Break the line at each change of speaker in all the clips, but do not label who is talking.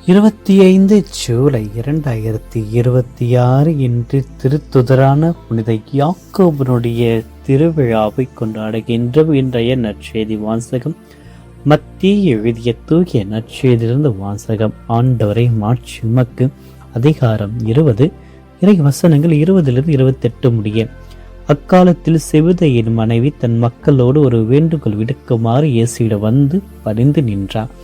25 ஜூலை 2026 இன்று திருத்துதரான புனித யாக்கோபனுடைய திருவிழாவை கொண்டாடுகின்ற இன்றைய நற்செய்தி வாசகம். மத்திய எழுதிய தூய நற்செய்தியிலிருந்து வாசகம். ஆண்டவரை மாட்சி உமக்கு. அதிகாரம் 20, இறை வசனங்கள் 20-28 முடிய. அக்காலத்தில் செவிதையின் மனைவி தன் மக்களோடு ஒரு வேண்டுகோள் விடுக்குமாறு இயேசுவிடம் வந்து பணிந்து நின்றார்.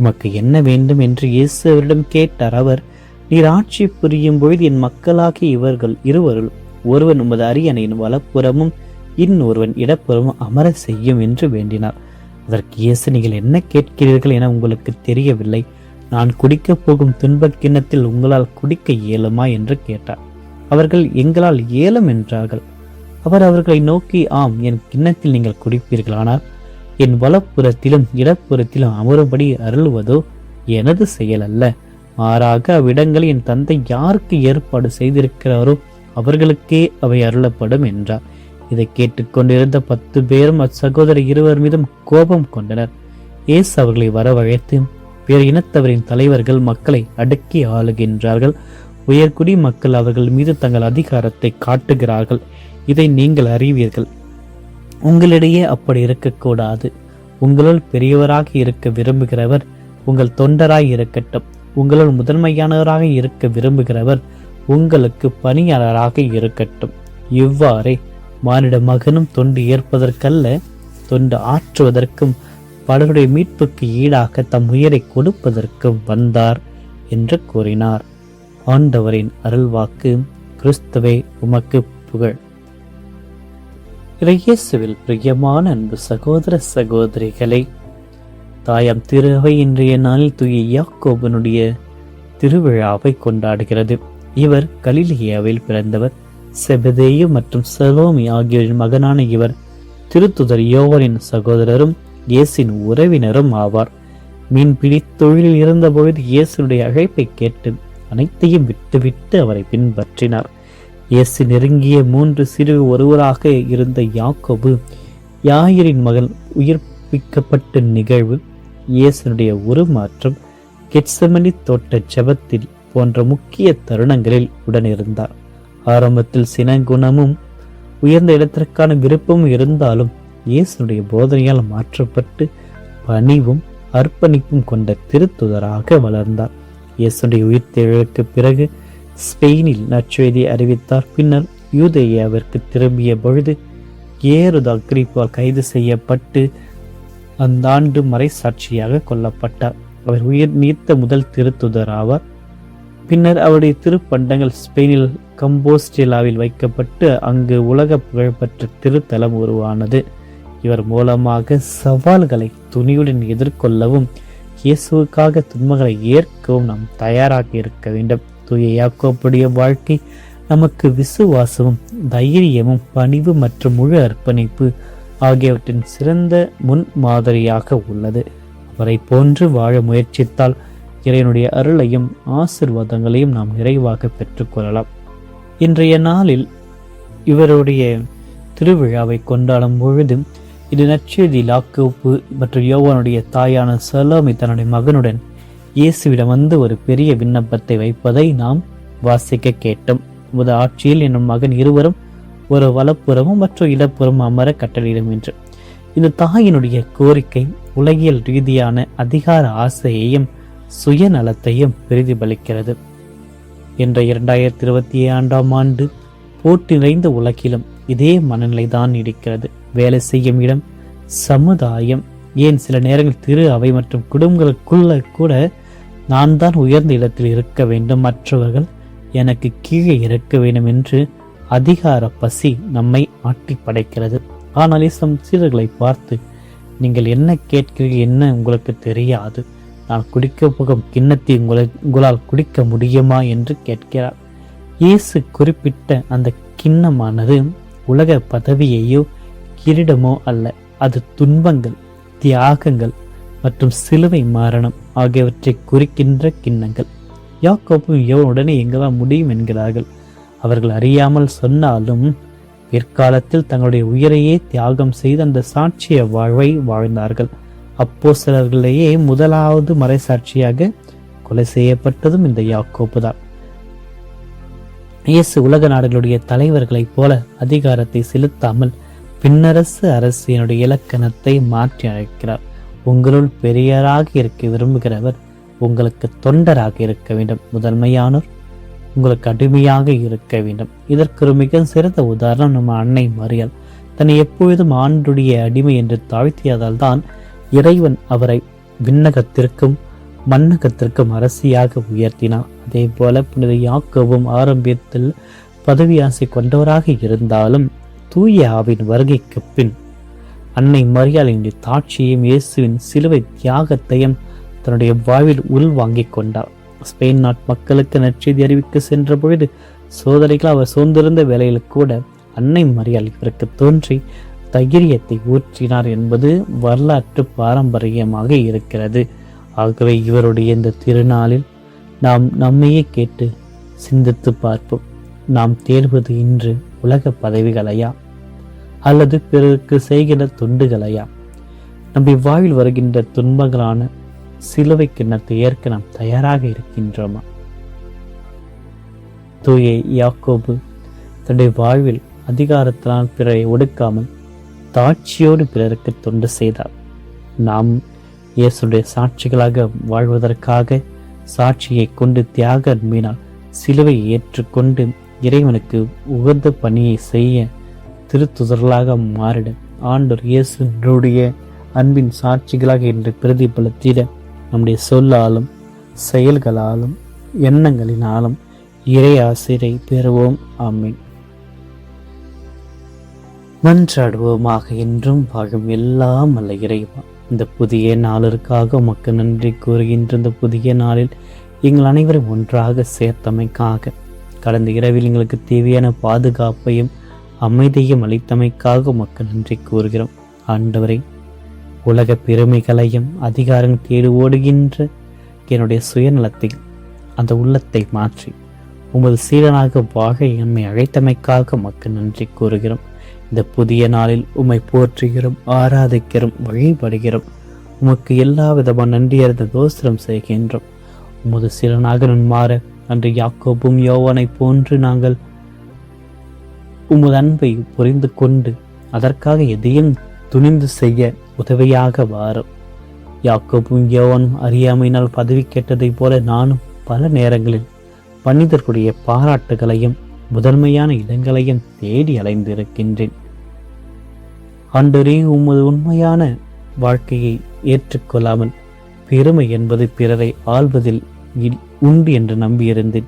உமக்கு என்ன வேண்டும் என்று இயேசு அவரிடம் கேட்டார். அவர், நீர் ஆட்சி புரியும் பொழுது என் மக்களாகிய இவர்கள் இருவருள் ஒருவன் உமது அரியணையின் வலப்புறமும் இன்னொருவன் இடப்புறமும் அமர செய்யும் என்று வேண்டினார். அதற்கு இயேசு, நீங்கள் என்ன கேட்கிறீர்கள் என உங்களுக்கு தெரியவில்லை. நான் குடிக்கப் போகும் துன்பக் கிண்ணத்தில் உங்களால் குடிக்க இயலுமா என்று கேட்டார். அவர்கள், எங்களால் இயலும் என்றார்கள். அவர் அவர்களை நோக்கி, ஆம், என் கிண்ணத்தில் நீங்கள் குடிப்பீர்கள். ஆனால் என் வலப்புறத்திலும் இடப்புறத்திலும் அமரும்படி அருள்வதோ எனது செயல் அல்ல. மாறாக அவ்விடங்களை என் தந்தை யாருக்கு ஏற்பாடு செய்திருக்கிறாரோ அவர்களுக்கே அவை அருளப்படும் என்றார். இதை கேட்டுக்கொண்டிருந்த 10 பேரும் அச்சகோதரர் இருவர் மீதும் கோபம் கொண்டனர். இயேசு அவர்களை வரவழைத்து, பிற இனத்தவரின் தலைவர்கள் மக்களை அடக்கி ஆளுகின்றார்கள். உயர்குடி மக்கள் அவர்கள் மீது தங்கள் அதிகாரத்தை காட்டுகிறார்கள். இதை நீங்கள் அறிவீர்கள். உங்களிடையே அப்படி இருக்கக்கூடாது. உங்களுள் பெரியவராக இருக்க விரும்புகிறவர் உங்கள் தொண்டராய் இருக்கட்டும். உங்களுள் முதன்மையானவராக இருக்க விரும்புகிறவர் உங்களுக்கு பணியாளராக இருக்கட்டும். இவ்வாறே மானிட மகனும் தொண்டு ஏற்பதற்கல்ல, தொண்டு ஆற்றுவதற்கும் பலருடைய மீட்புக்கு ஈடாக தம் உயிரை கொடுப்பதற்கும் வந்தார் என்று கூறினார். ஆண்டவரின் அருள்வாக்கு. கிறிஸ்துவே உமக்கு புகழ். இயேசுவில் பிரியமான அன்பு சகோதர சகோதரிகளை, தாயாம் திரு அவை இன்றைய நாளில் தூய யாக்கோபனுடைய திருவிழாவை கொண்டாடுகிறது. இவர் கலிலேயாவில் பிறந்தவர். செபதேயு மற்றும் சலோமி ஆகியோரின் மகனான இவர் திருத்துதர் யோவானின் சகோதரரும் இயேசுவின் உறவினரும் ஆவார். மீன்பிடி தொழிலில் இருந்தபொழுது இயேசுடைய அழைப்பை கேட்டு அனைத்தையும் விட்டுவிட்டு அவரை பின்பற்றினார். இயேசு நெருங்கிய 3 சிறு ஒருவராக இருந்த யாக்கோபு யாயிரின் மகன் உயிர்ப்பிக்கப்பட்ட நிகழ்வு, இயேசுடைய உருமாற்றம், கெத்செமனி தோட்ட ஜெபத்தில் போன்ற முக்கிய தருணங்களில் உடனிருந்தார். ஆரம்பத்தில் சினகுணமும் உயர்ந்த இடத்திற்கான விருப்பமும் இருந்தாலும் இயேசுடைய போதனையால் மாற்றப்பட்டு பணிவும் அர்ப்பணிப்பும் கொண்ட திருத்துதராக வளர்ந்தார். இயேசுடைய உயிர்த்தெழுக்கு பிறகு ஸ்பெயினில் நற்செய்தியை அறிவித்தார். பின்னர் யூதேயாவிற்கு திரும்பிய பொழுது ஏரோது அக்ரிப்பால் கைது செய்யப்பட்டு அந்த ஆண்டு மறைசாட்சியாக கொல்லப்பட்டார். அவர் உயிர் நீத்த முதல் திருத்துதர் ஆவார். பின்னர் அவருடைய திருப்பண்டங்கள் ஸ்பெயினில் கம்போஸ்டேலாவில் வைக்கப்பட்டு அங்கு உலக புகழ்பெற்ற திருத்தலம் உருவானது. இவர் மூலமாக சவால்களை துணியுடன் எதிர்கொள்ளவும் இயேசுவுக்காக துன்பங்களை ஏற்கவும் நாம் தயாராக இருக்க வேண்டும். தூய யாக்கோபுடைய வாழ்க்கை நமக்கு விசுவாசமும் தைரியமும் பணிவு மற்றும் முழு அர்ப்பணிப்பு ஆகியவற்றின் சிறந்த முன் மாதிரியாக உள்ளது. அவரை போன்று வாழ முயற்சித்தால் இறைவனுடைய அருளையும் ஆசிர்வாதங்களையும் நாம் நிறைவாக பெற்றுக்கொள்ளலாம். இன்றைய நாளில் இவருடைய திருவிழாவை கொண்டாடும் பொழுது இது நற்செய்தி யாக்கோபு மற்றும் யோவானுடைய தாயான சலோமி தன்னுடைய மகனுடன் இயேசுவிடம் வந்து ஒரு பெரிய விண்ணப்பத்தை வைப்பதை நாம் வாசிக்க கேட்டோம். உமது ஆட்சியில் என்னும் மகன் இருவரும் ஒரு வலப்புறமும் மற்றும் இடப்புறம் அமர கட்டளையிடும் என்று. இந்த தாயினுடைய கோரிக்கை உலகியல் ரீதியான அதிகார ஆசையையும் சுயநலத்தையும் பிரதிபலிக்கிறது. என்ற 2027ஆம் ஆண்டு போட்டி நிறைந்த உலகிலும் இதே மனநிலைதான் நீடிக்கிறது. வேலை செய்யும் இடம், சமுதாயம், ஏன் சில நேரங்கள் திரு அவை மற்றும் குடும்பங்களுக்குள்ள கூட நான் தான் உயர்ந்த இடத்தில் இருக்க வேண்டும், மற்றவர்கள் எனக்கு கீழே இருக்க வேண்டும் என்று அதிகார பசி நம்மை ஆட்டி படைக்கிறது. ஆனால் சீடர்களை பார்த்து, நீங்கள் என்ன கேட்கிறீர்கள், என்ன உங்களுக்கு தெரியாது, நான் குடிக்க போகும் கிண்ணத்தை உங்களால் குடிக்க முடியுமா என்று கேட்கிறார். இயேசு குறிப்பிட்ட அந்த கிண்ணமானது உலக பதவியையோ கிரீடமோ அல்ல. அது துன்பங்கள், தியாகங்கள் மற்றும் சிலுவை மரணம் ஆகியவற்றை குறிக்கின்ற கிண்ணங்கள். யாக்கோபும் யோவானுடனே எங்களால் முடியும் என்கிறார்கள். அவர்கள் அறியாமல் சொன்னாலும் பிற்காலத்தில் தங்களுடைய உயிரையே தியாகம் செய்து அந்த சாட்சிய வாழ்வை வாழ்ந்தார்கள். அப்போஸ்தலர்களையே முதலாவது மறைசாட்சியாக கொலை செய்யப்பட்டதும் இந்த யாக்கோபு தான். இயேசு உலக நாடுகளுடைய தலைவர்களைப் போல அதிகாரத்தை செலுத்தாமல் பின்னரசு அரசியனுடைய இலக்கணத்தை மாற்றி அழைக்கிறார். உங்களுள் பெரியராக இருக்க விரும்புகிறவர் உங்களுக்கு தொண்டராக இருக்க வேண்டும், முதன்மையானோர் உங்களுக்கு அடிமையாக இருக்க வேண்டும். இதற்கு ஒரு மிக சிறந்த உதாரணம் நம்ம அன்னை மரியாள். தன்னை எப்பொழுதும் ஆண்டுடைய அடிமை என்று தாழ்த்தியதால் தான் இறைவன் அவரை விண்ணகத்திற்கும் மன்னகத்திற்கும் அரசியாக உயர்த்தினார். அதே போல புனித யாக்கோபும் ஆரம்பத்தில் பதவி ஆசை கொண்டவராக இருந்தாலும் தூய ஆவின் வருகைக்கு பின் அன்னை மரியாளின் தாட்சியையும் இயேசுவின் சிலுவை தியாகத்தையும் தன்னுடைய வாழ்வில் உள்வாங்கிக் கொண்டார். ஸ்பெயின் நாட்டு மக்களுக்கு நற்செய்தி அறிவிக்க சென்ற பொழுது சோதனைகள் அவர் சோர்ந்திருந்த வேளையில் கூட அன்னை மரியாள் இவருக்கு தோன்றி தைரியத்தை ஊற்றினார் என்பது வரலாற்று பாரம்பரியமாக இருக்கிறது. ஆகவே இவருடைய இந்த திருநாளில் நாம் நம்மையே கேட்டு சிந்தித்து பார்ப்போம். நாம் தேடுவது இன்று உலக பதவிகளையா அல்லது பிறருக்கு செய்கிற தொண்டுகளையா? நம்முடைய வாழ்வில் வருகின்ற துன்பங்களான சிலுவை கிண்ணத்தை ஏற்க நாம் தயாராக இருக்கின்றோமா? தூய யாக்கோபு தன்னுடைய வாழ்வில் அதிகாரத்தினால் பிறரை ஒடுக்காமல் தாட்சியோடு பிறருக்கு தொண்டு செய்தார். நாம் இயேசுடைய சாட்சிகளாக வாழ்வதற்காக சாட்சியை கொண்டு தியாக அன்பினால் சிலுவை ஏற்றுக்கொண்டு இறைவனுக்கு உகந்த பணியை செய்ய திருத்துதர்களாக மாறிட ஆண்டவர் இயேசுடைய அன்பின் சாட்சிகளாக இன்று பிரதிபலித்திட நம்முடைய சொல்லாலும் செயல்களாலும் எண்ணங்களினாலும் இறை ஆசிரை பெறுவோம். ஆமீன். மன்றாடுவோமாக. என்றும் வாழும் எல்லாம் அல்ல இறைவா, இந்த புதிய நாளிற்காக உமக்கு நன்றி கூறுகின்ற இந்த புதிய நாளில் எங்கள் அனைவரும் ஒன்றாக சேர்த்தமைக்காக, கடந்த இரவில் எங்களுக்கு தேவையான பாதுகாப்பையும் அமைதியும் அளித்தமைக்காக உமக்கு நன்றி கூறுகிறோம். ஆண்டவரை, உலக பெருமைகளையும் அதிகாரம் தேடி ஓடுகின்ற என்னுடைய சுயநலத்தை அந்த உள்ளத்தை மாற்றி உமது சீடனாக வாழ எம்மை அழைத்தமைக்காக உமக்கு நன்றி கூறுகிறோம். இந்த புதிய நாளில் உம்மை போற்றுகிறோம், ஆராதிக்கிறோம், வழிபடுகிறோம். உமக்கு எல்லா விதமான நன்றியறிந்த தோஸ்திரம் செய்கின்றோம். உமது சீடனாக மாற அன்று யாக்கோபும் யோவானை போன்று நாங்கள் உமது அன்பை புரிந்து கொண்டு அதற்காக எதையும் துணிந்து செய்ய உதவியாக வாரும். யாக்கோபும் யோவானும் அறியாமையினால் பதவி கேட்டதைப் போல நானும் பல நேரங்களில் மனிதர்களுடைய பாராட்டுகளையும் முதன்மையான இடங்களையும் தேடி அலைந்திருக்கின்றேன். ஆண்டவரே, உமது உண்மையான வாழ்க்கையை ஏற்றுக்கொள்ளாமல் பெருமை என்பது பிறரை ஆள்வதில் உண்டு என்று நம்பியிருந்தேன்.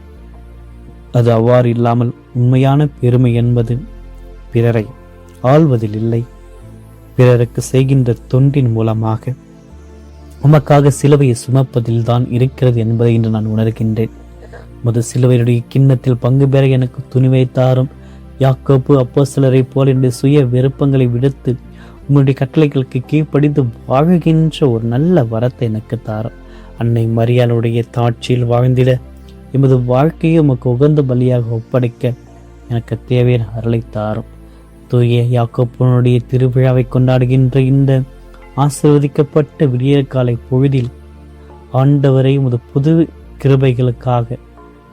அது அவ்வாறு இல்லாமல் உண்மையான பெருமை என்பது பிறரை ஆள்வதில் இல்லை, பிறருக்கு செய்கின்ற தொண்டின் மூலமாக உமக்காக சிலுவையை சுமப்பதில் தான் இருக்கிறது என்பதை இன்று நான் உணர்கின்றேன். உமது சிலுவையுடைய கிண்ணத்தில் பங்கு பெற எனக்கு துணிவை தாரும். யாக்கோபு அப்போஸ்தலரை போல் என்னுடைய சுய விருப்பங்களை விடுத்து உம்முடைய கட்டளைகளுக்கு கீழ்ப்படிந்து வாழுகின்ற ஒரு நல்ல வரத்தை எனக்கு தாரும். அன்னை மரியாளுடைய தாட்சியில் வாழ்ந்திட எமது வாழ்க்கையை உமக்கு உகந்த பலியாக ஒப்படைக்க எனக்கு தேவையான அருளை தாரும். தூய யாக்கோபனுடைய திருவிழாவை கொண்டாடுகின்ற இந்த ஆசீர்வதிக்கப்பட்ட விடியற்காலை பொழுதில் ஆண்டவரை உமது புது கிருபைகளுக்காக,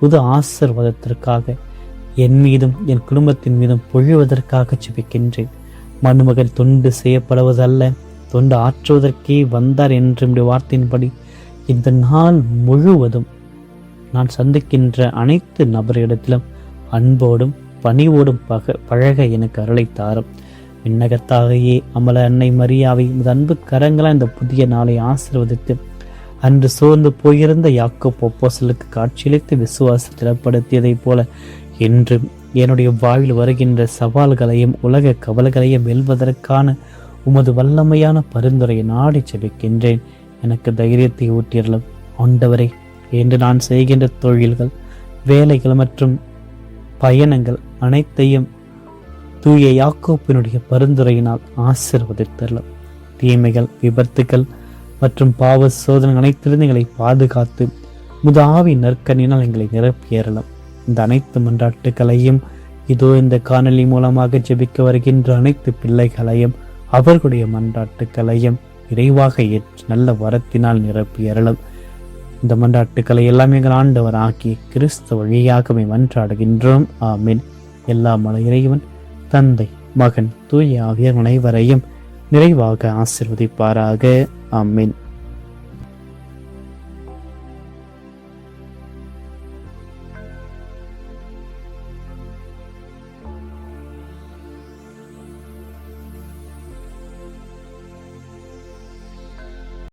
புது ஆசீர்வாதத்திற்காக என் மீதும் என் குடும்பத்தின் மீதும் பொழிவதற்காக ஜெபிக்கின்றேன். மனுமகன் தொண்டு செய்யப்படுவதல்ல, தொண்டு ஆற்றுவதற்கே வந்தார் என்ற வார்த்தையின்படி இந்த நாள் முழுவதும் நான் சந்திக்கின்ற அனைத்து நபர்களிடத்திலும் அன்போடும் பணிவோடும் பழக எனக்கு அருளை தாரும். விண்ணகத்தாகையே அமல அன்னை மரியாவை அன்பு கரங்களால் இந்த புதிய நாளை ஆசீர்வதித்து அன்று சோர்ந்து போயிருந்த யாக்கோபு அப்போஸ்தலருக்கு காட்சியளித்து விசுவாசத்தை ஏற்படுத்தியதைப் போல என்று என்னுடைய வாழ்வில் வருகின்ற சவால்களையும் உலக கவலைகளையும் வெல்வதற்கான உமது வல்லமையான பரிந்துரையை நாடி செபிக்கின்றேன். எனக்கு தைரியத்தை ஊட்டியறலும். ஆண்டவரே, என்று நான் செய்கின்ற தொழில்கள், வேலைகள் மற்றும் பயணங்கள் அனைத்தையும் தூய யாக்கோப்பினுடைய பரிந்துரையினால் ஆசீர்வதித்தரலும். தீமைகள், விபத்துக்கள் மற்றும் பாவ சோதனை அனைத்திலிருந்து எங்களை பாதுகாத்து முதாவி நற்கனினால் எங்களை நிரப்பியறலும். இந்த அனைத்து மன்றாட்டுகளையும் இதோ இந்த காணொலி மூலமாக ஜெபிக்க வருகின்ற அனைத்து பிள்ளைகளையும் அவர்களுடைய மன்றாட்டுகளையும் இறைவாக ஏற்று நல்ல வரத்தினால் நிரப்பியறலும். இந்த மன்றாட்டுக்களை எல்லாமே எங்கள் ஆண்டவர் ஆக்கி கிறிஸ்து வழியாகவே மன்றாடுகின்றோம். ஆமீன். எல்லாம் வல்ல இறைவன் தந்தை, மகன், தூய ஆவியார் அனைவரையும் நிறைவாக ஆசீர்வதிப்பாராக. ஆமீன்.